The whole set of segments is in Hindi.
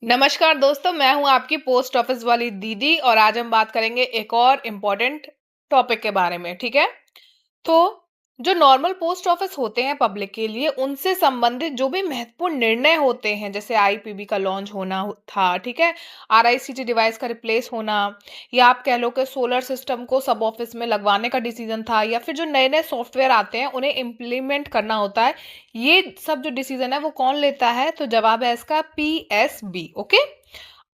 नमस्कार दोस्तों, मैं हूं आपकी पोस्ट ऑफिस वाली दीदी और आज हम बात करेंगे एक और इम्पोर्टेंट टॉपिक के बारे में। ठीक है। तो जो नॉर्मल पोस्ट ऑफिस होते हैं पब्लिक के लिए, उनसे संबंधित जो भी महत्वपूर्ण निर्णय होते हैं, जैसे आईपीबी का लॉन्च होना था, ठीक है, आरआईसीटी डिवाइस का रिप्लेस होना, या आप कह लो कि सोलर सिस्टम को सब ऑफिस में लगवाने का डिसीजन था, या फिर जो नए नए सॉफ्टवेयर आते हैं उन्हें इम्प्लीमेंट करना होता है, ये सब जो डिसीजन है वो कौन लेता है? तो जवाब है इसका पीएसबी। ओके।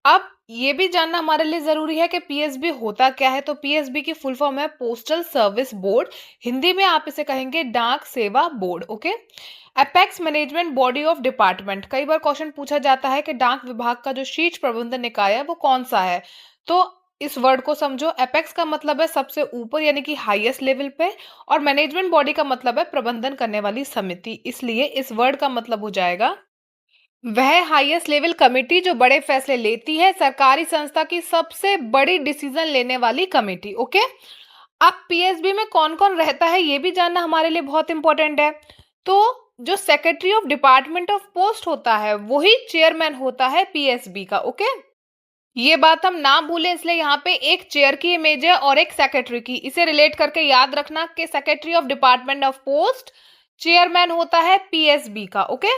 अब ये भी जानना हमारे लिए जरूरी है कि पीएसबी होता क्या है। तो पीएसबी की फुल फॉर्म है पोस्टल सर्विस बोर्ड। हिंदी में आप इसे कहेंगे डाक सेवा board. Okay. Apex management body of department. कई बार क्वेश्चन पूछा जाता है कि डाक विभाग का जो शीर्ष प्रबंधन निकाय है वो कौन सा है। तो इस वर्ड को समझो। एपेक्स का मतलब है सबसे ऊपर यानी कि हाईएस्ट लेवल पे, और मैनेजमेंट बॉडी का मतलब है प्रबंधन करने वाली समिति। इसलिए इस वर्ड का मतलब हो जाएगा वह हाईएस्ट लेवल कमेटी जो बड़े फैसले लेती है, सरकारी संस्था की सबसे बड़ी डिसीजन लेने वाली कमेटी। ओके। अब पीएसबी में कौन कौन रहता है ये भी जानना हमारे लिए बहुत इंपॉर्टेंट है। तो जो secretary of department of post होता है वही चेयरमैन होता है पीएसबी का। ओके। ये बात हम ना भूलें, इसलिए यहाँ पे एक चेयर की इमेज है और एक सेक्रेटरी की। इसे रिलेट करके याद रखना कि secretary of department of post chairman होता है पीएसबी का। ओके।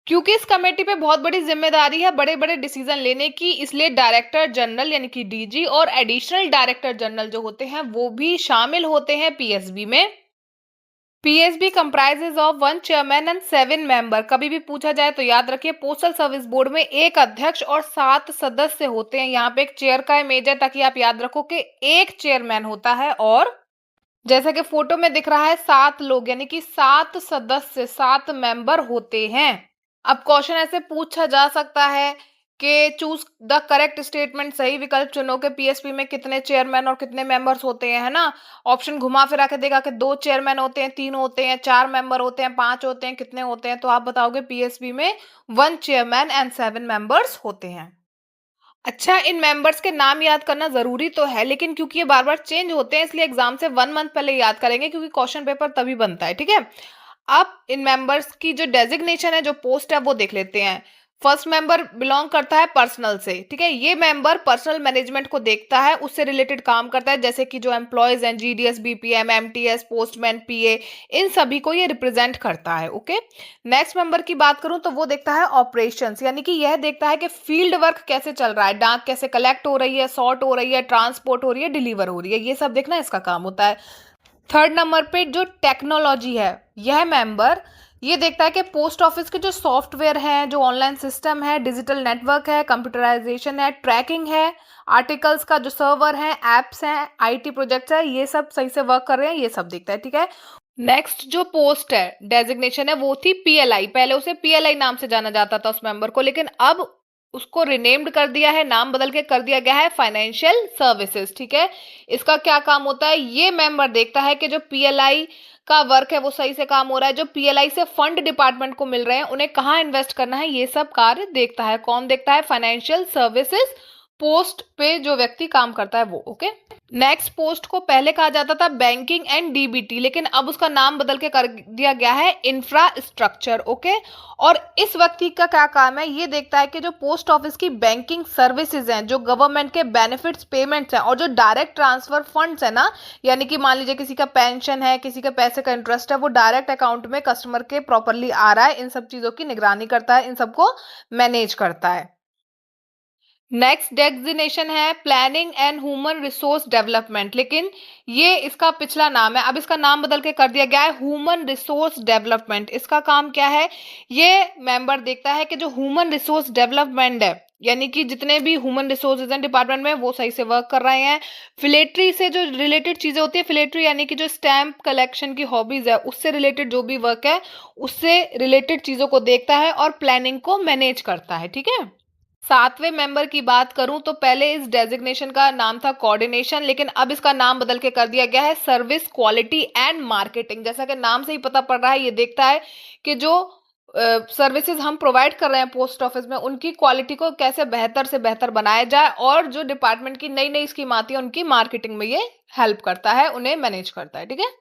क्योंकि इस कमेटी पे बहुत बड़ी जिम्मेदारी है बड़े बड़े डिसीजन लेने की, इसलिए डायरेक्टर जनरल यानी कि डीजी और एडिशनल डायरेक्टर जनरल जो होते हैं वो भी शामिल होते हैं पीएसबी में। PSB comprises of one chairman and 7 member. कभी भी पूछा जाए तो याद रखिए पोस्टल सर्विस बोर्ड में एक अध्यक्ष और 7 सदस्य होते हैं। यहाँ पे एक चेयर का इमेज है ताकि आप याद रखो कि एक चेयरमैन होता है और जैसा कि फोटो में दिख रहा है 7 लोग यानी कि 7 सदस्य 7 मेंबर होते हैं। अब क्वेश्चन ऐसे पूछा जा सकता है कि चूज द करेक्ट स्टेटमेंट। सही विकल्प चुनो कि पीएसपी में कितने चेयरमैन और कितने मेंबर्स होते हैं, है ना। ऑप्शन घुमा फिरा के देगा कि 2 चेयरमैन होते हैं, 3 होते हैं, 4 मेंबर होते हैं, 5 होते हैं, कितने होते हैं? तो आप बताओगे पीएसपी में 1 चेयरमैन एंड 7 मेंबर्स होते हैं। अच्छा, इन मेंबर्स के नाम याद करना जरूरी तो है, लेकिन क्योंकि ये बार बार चेंज होते हैं इसलिए एग्जाम से 1 मंथ पहले याद करेंगे, क्योंकि क्वेश्चन पेपर तभी बनता है। ठीक है। अब इन मेंबर्स की जो डेजिग्नेशन है, जो पोस्ट है, वो देख लेते हैं। फर्स्ट मेंबर बिलोंग करता है पर्सनल से। ठीक है। ये मेंबर पर्सनल मैनेजमेंट को देखता है, उससे रिलेटेड काम करता है, जैसे कि जो एम्प्लॉयज हैं, जीडीएस, बीपीएम, एमटीएस, पोस्टमैन, पीए, इन सभी को ये रिप्रेजेंट करता है। ओके। नेक्स्ट मेंबर की बात करूं तो वो देखता है ऑपरेशंस, यानी कि यह देखता है कि फील्ड वर्क कैसे चल रहा है, डाक कैसे कलेक्ट हो रही है, सॉर्ट हो रही है, ट्रांसपोर्ट हो रही है, डिलीवर हो रही है, ये सब देखना इसका काम होता है। थर्ड नंबर पे जो टेक्नोलॉजी है, यह मेंबर ये देखता है कि पोस्ट ऑफिस के जो सॉफ्टवेयर हैं, जो ऑनलाइन सिस्टम है, डिजिटल नेटवर्क है, कंप्यूटराइजेशन है, ट्रैकिंग है, आर्टिकल्स का जो सर्वर है, एप्स हैं, आईटी प्रोजेक्ट्स है, ये सब सही से वर्क कर रहे हैं, ये सब देखता है। ठीक है। नेक्स्ट जो पोस्ट है, डेजिग्नेशन है, वो थी पीएलआई। पहले उसे पीएलआई नाम से जाना जाता था उस मेंबर को, लेकिन अब उसको रिनेम्ड कर दिया है, नाम बदल के कर दिया गया है फाइनेंशियल सर्विसेज। ठीक है। इसका क्या काम होता है? ये मेंबर देखता है कि जो पीएलआई का वर्क है वो सही से काम हो रहा है, जो पीएलआई से फंड डिपार्टमेंट को मिल रहे हैं उन्हें कहाँ इन्वेस्ट करना है, ये सब कार्य देखता है। कौन देखता है? फाइनेंशियल सर्विसेज पोस्ट पे जो व्यक्ति काम करता है वो। ओके। नेक्स्ट पोस्ट को पहले कहा जाता था बैंकिंग एंड डीबीटी, लेकिन अब उसका नाम बदल के कर दिया गया है इंफ्रास्ट्रक्चर। ओके। और इस व्यक्ति का क्या काम है? ये देखता है कि जो पोस्ट ऑफिस की बैंकिंग सर्विसेज हैं, जो गवर्नमेंट के बेनिफिट्स पेमेंट्स हैं, और जो डायरेक्ट ट्रांसफर फंड्स है ना, यानी कि मान लीजिए किसी का पेंशन है, किसी के पैसे का इंटरेस्ट है, वो डायरेक्ट अकाउंट में कस्टमर के प्रॉपरली आ रहा है, इन सब चीजों की निगरानी करता है, इन सबको मैनेज करता है। नेक्स्ट डेजिग्नेशन है planning and human resource development, लेकिन ये इसका पिछला नाम है, अब इसका नाम बदल के कर दिया गया है ह्यूमन रिसोर्स डेवलपमेंट। इसका काम क्या है? ये मेंबर देखता है कि जो ह्यूमन रिसोर्स डेवलपमेंट है, यानी कि जितने भी ह्यूमन रिसोर्सेज हैं डिपार्टमेंट में, वो सही से वर्क कर रहे हैं। फिलेट्री से जो रिलेटेड चीजें होती है, फिलेट्री यानी कि जो स्टैंप कलेक्शन की हॉबीज है, उससे रिलेटेड जो भी वर्क है, उससे रिलेटेड चीजों को देखता है और प्लानिंग को मैनेज करता है। ठीक है। सातवें मेंबर की बात करूं तो पहले इस डेजिग्नेशन का नाम था कोऑर्डिनेशन, लेकिन अब इसका नाम बदल के कर दिया गया है सर्विस क्वालिटी एंड मार्केटिंग। जैसा कि नाम से ही पता पड़ रहा है, ये देखता है कि जो सर्विसेज हम प्रोवाइड कर रहे हैं पोस्ट ऑफिस में, उनकी क्वालिटी को कैसे बेहतर से बेहतर बनाया जाए, और जो डिपार्टमेंट की नई नई स्कीम आती है उनकी मार्केटिंग में ये हेल्प करता है, उन्हें मैनेज करता है। ठीक है।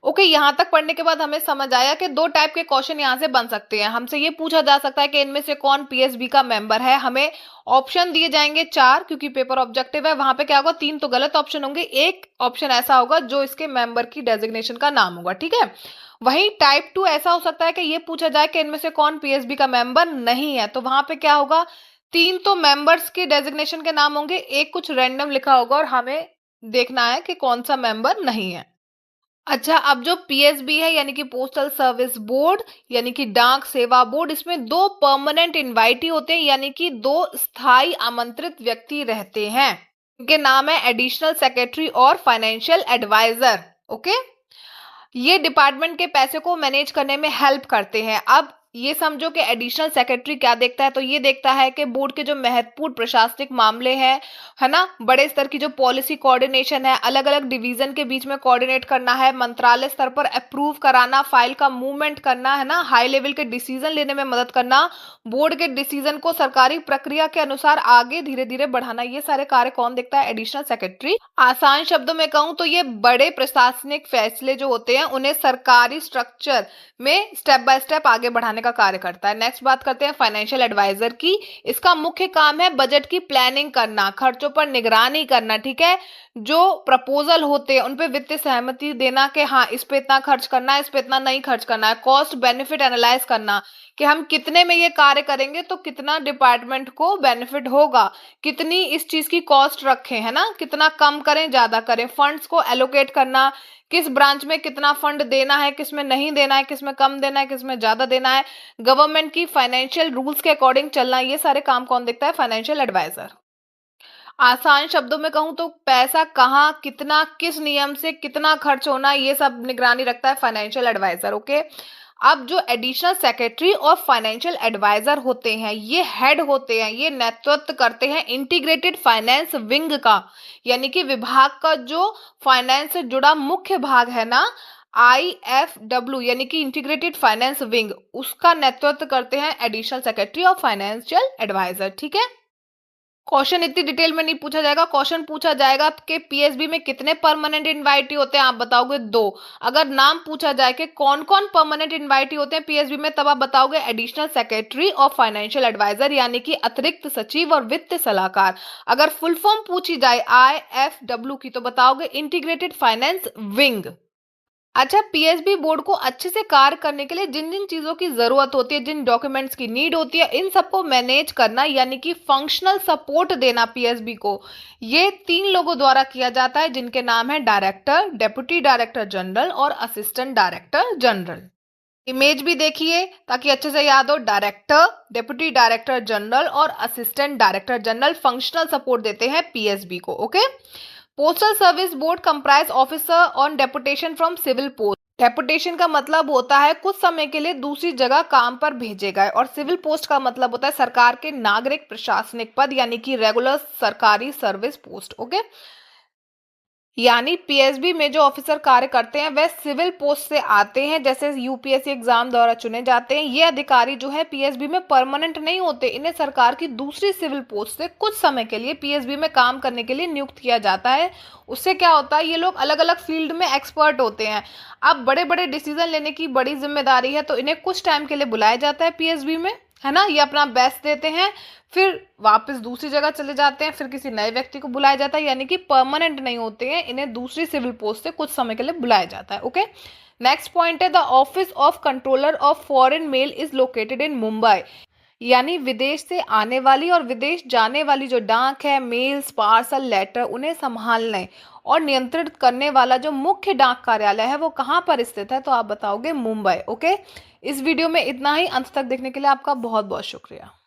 ओके, यहाँ तक पढ़ने के बाद हमें समझ आया कि दो टाइप के क्वेश्चन यहाँ से बन सकते हैं। हमसे ये पूछा जा सकता है कि इनमें से कौन पीएसबी का मेंबर है। हमें ऑप्शन दिए जाएंगे 4, क्योंकि पेपर ऑब्जेक्टिव है। वहां पे क्या होगा, 3 तो गलत ऑप्शन होंगे, एक ऑप्शन ऐसा होगा जो इसके मेंबर की डेजिग्नेशन का नाम होगा, ठीक है। वहीं टाइप 2 ऐसा हो सकता है कि ये पूछा जाए कि इनमें से कौन पीएसबी का मेंबर नहीं है, तो वहां पे क्या होगा, 3 तो मेंबर्स की डेजिग्नेशन के नाम होंगे, एक कुछ रैंडम लिखा होगा और हमें देखना है कि कौन सा मेंबर नहीं है। अच्छा, अब जो पीएसबी है यानी कि पोस्टल सर्विस बोर्ड यानी कि डाक सेवा बोर्ड, इसमें 2 परमानेंट इनवाइटी होते हैं यानी कि 2 स्थायी आमंत्रित व्यक्ति रहते हैं। इनके नाम है एडिशनल सेक्रेटरी और फाइनेंशियल एडवाइजर। ओके, ये डिपार्टमेंट के पैसे को मैनेज करने में हेल्प करते हैं। अब ये समझो कि एडिशनल सेक्रेटरी क्या देखता है, तो ये देखता है कि बोर्ड के जो महत्वपूर्ण प्रशासनिक मामले हैं, है ना, बड़े स्तर की जो पॉलिसी कोऑर्डिनेशन है, अलग अलग डिवीजन के बीच में कोऑर्डिनेट करना है, मंत्रालय स्तर पर अप्रूव कराना, फाइल का मूवमेंट करना, है ना, हाई लेवल के डिसीजन लेने में मदद करना, बोर्ड के डिसीजन को सरकारी प्रक्रिया के अनुसार आगे धीरे धीरे बढ़ाना, ये सारे कार्य कौन देखता है, एडिशनल सेक्रेटरी। आसान शब्दों में कहूं तो ये बड़े प्रशासनिक फैसले जो होते हैं उन्हें सरकारी स्ट्रक्चर में स्टेप बाय स्टेप आगे बढ़ाने का कार्य करता है। नेक्स्ट बात करते हैं फाइनेंशियल एडवाइजर की। इसका मुख्य काम है बजट की प्लानिंग करना, खर्चों पर निगरानी करना, ठीक है, जो प्रपोजल होते हैं उन पे वित्तीय सहमति देना कि हाँ इस पे इतना खर्च करना है, इस पे इतना नहीं खर्च करना है, कॉस्ट बेनिफिट एनालाइज करना कि हम कितने में ये कार्य करेंगे तो कितना डिपार्टमेंट को बेनिफिट होगा, कितनी इस चीज की कॉस्ट रखें, है ना, कितना कम करें ज्यादा करें, फंड्स को एलोकेट करना, किस ब्रांच में कितना फंड देना है, किस में नहीं देना है, किस में कम देना है, किस में ज्यादा देना है, गवर्नमेंट की फाइनेंशियल रूल्स के अकॉर्डिंग चलना, ये सारे काम कौन देखता है, फाइनेंशियल एडवाइजर। आसान शब्दों में कहूं तो पैसा कहाँ, कितना, किस नियम से कितना खर्च होना, ये सब निगरानी रखता है फाइनेंशियल एडवाइजर। ओके, अब जो एडिशनल सेक्रेटरी और फाइनेंशियल एडवाइजर होते हैं ये हेड होते हैं, ये नेतृत्व करते हैं इंटीग्रेटेड फाइनेंस विंग का, यानी कि विभाग का जो फाइनेंस से जुड़ा मुख्य भाग है ना, IFW यानी कि इंटीग्रेटेड फाइनेंस विंग, उसका नेतृत्व करते हैं एडिशनल सेक्रेटरी और फाइनेंशियल एडवाइजर, ठीक है। क्वेश्चन इतनी डिटेल में नहीं पूछा जाएगा, क्वेश्चन पूछा जाएगा कि पीएसबी में कितने परमानेंट इनवाइटी होते हैं, आप बताओगे 2। अगर नाम पूछा जाए कि कौन कौन परमानेंट इनवाइटी होते हैं पीएसबी में, तब आप बताओगे एडिशनल सेक्रेटरी और फाइनेंशियल एडवाइजर यानी कि अतिरिक्त सचिव और वित्त सलाहकार। अगर फुल फॉर्म पूछी जाए IFW की तो बताओगे इंटीग्रेटेड फाइनेंस विंग। अच्छा, पीएसबी बोर्ड को अच्छे से कार्य करने के लिए जिन जिन चीजों की जरूरत होती है, जिन डॉक्यूमेंट्स की नीड होती है, इन सबको मैनेज करना यानी कि फंक्शनल सपोर्ट देना पीएसबी को, ये 3 लोगों द्वारा किया जाता है जिनके नाम है डायरेक्टर, डेप्यूटी डायरेक्टर जनरल और असिस्टेंट डायरेक्टर जनरल। इमेज भी देखिए ताकि अच्छे से याद हो, डायरेक्टर, डेप्यूटी डायरेक्टर जनरल और assistant director general functional support देते हैं पीएसबी को। Okay, postal service board comprise officer on deputation from civil post. Deputation का मतलब होता है कुछ समय के लिए दूसरी जगह काम पर भेजे गए, और सिविल पोस्ट का मतलब होता है सरकार के नागरिक प्रशासनिक पद यानी कि रेगुलर सरकारी सर्विस पोस्ट। ओके, यानी पीएसबी में जो ऑफिसर कार्य करते हैं वह सिविल पोस्ट से आते हैं, जैसे यूपीएससी एग्जाम द्वारा चुने जाते हैं। ये अधिकारी जो है पीएसबी में परमानेंट नहीं होते, इन्हें सरकार की दूसरी सिविल पोस्ट से कुछ समय के लिए पीएसबी में काम करने के लिए नियुक्त किया जाता है। उससे क्या होता है, ये लोग अलग अलग फील्ड में एक्सपर्ट होते हैं। अब बड़े बड़े डिसीजन लेने की बड़ी जिम्मेदारी है तो इन्हें कुछ टाइम के लिए बुलाया जाता है पीएसबी में, है ना, ये अपना बेस्ट देते हैं, फिर वापस दूसरी जगह चले जाते हैं, फिर किसी नए व्यक्ति को बुलाया जाता है, यानी कि परमानेंट नहीं होते हैं, इन्हें दूसरी सिविल पोस्ट से कुछ समय के लिए बुलाया जाता है। Okay, next point is the office of controller of foreign mail is located in Mumbai, यानी विदेश से आने वाली और विदेश जाने वाली जो डाक है, मेल्स, पार्सल, लेटर, उन्हें संभालने और नियंत्रित करने वाला जो मुख्य डाक कार्यालय है वो कहाँ पर स्थित है, तो आप बताओगे मुंबई। ओके, इस वीडियो में इतना ही। अंत तक देखने के लिए आपका बहुत बहुत शुक्रिया।